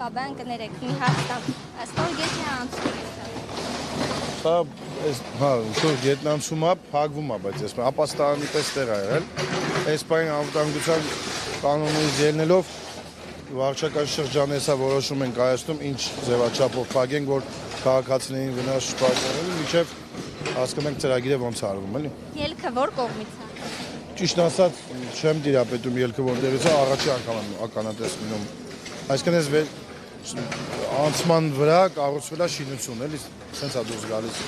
Բան կներեք, մի հաստամ, ստորգետնի անցումից Սա շուտ գետնանցում է, փակվում է, բայց ես ապաստարանի պես տեղ է եղել։ Այս պայն անվտանգության կանոններից ելնելով վարչական շրջանը հեսա որոշում են կայացնում, ինչ ձևաչափով փակենք, որ քաղաքացիներին վնաս չպատճառելու, մինչև հասկանանք ծրագիրը ոնց արվում, էլի։ Ելքը որ կողմից է։ Ճիշտ ասած, չեմ դիրապետում ելքը որտեղից է, առաջի անգամ եմ ականատես լինում։ Այսինքն ես անցման վրա կառուցվել է շինություն, էլի, սենց է դուրս գալիս։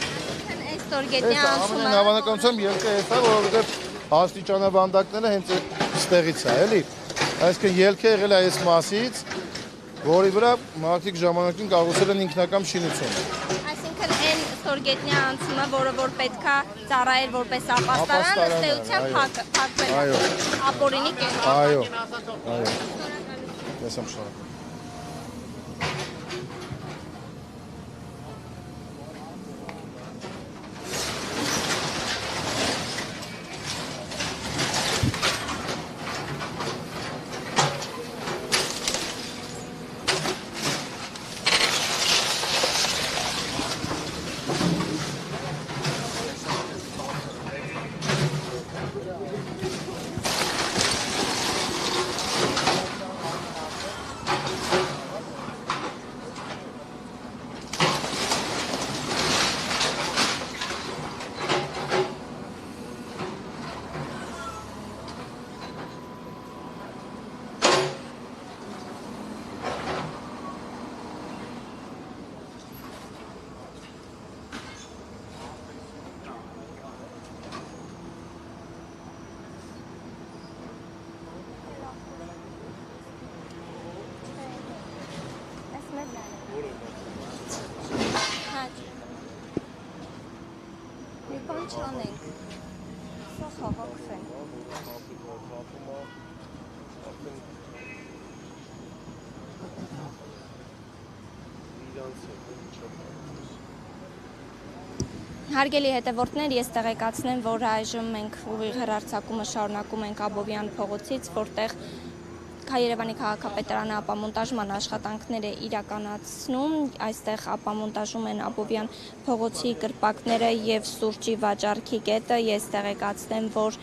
Այս ստորգետնի անցումը Ամեն հավանականությամբ ելքը էս է, որովհետև աստիճանավանդակները հենց այստեղից է, էլի։ Այսինքն ելքը եղել է այս մասից, որի վրա մարդիկ ժամանակին կառուցել են ինքնական շինություն։ Այսինքն այն ստորգետնի անցումը, որը որ պետքա ծառայել որպես ապաստարան, ըստ էության փակվել է։ Ապօրինի կերպով։ Այո։ Ես եմ շնորհակալ։ Մի բան չանենք, սա խաղաղվենք։ Հարգելի հետևորդներ, ես տեղեկացնեմ, որ այժմ մենք ուղիղ հեռարձակումը շարունակում ենք Աբովյան փողոցից, որտեղ Երևանի քաղաքապետարանը ապամոնտաժման աշխատանքներ է իրականացնում, այստեղ ապամոնտաժում են Աբովյան փողոցի կրպակները եւ սուրճի վաճառքի կետը, ես տեղեկացնեմ, որ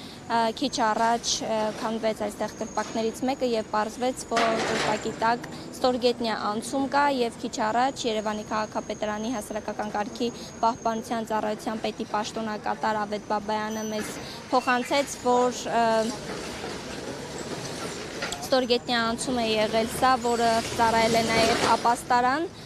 քիչ առաջ քանդվեց այստեղ կրպակներից մեկը եւ պարզվեց, որ կրպակի տակ ստորգետնյա անցում կա եւ քիչ առաջ Երևանի քաղաքապետարանի հասարակական կարգի պահպանության ծառայության պետի պաշտոնակատար Ավետ Բաբայանը մեզ փոխանցեց, որ ստորգետնյա անցում է եղել սա, որը ծառայել է նաև ապաստարան,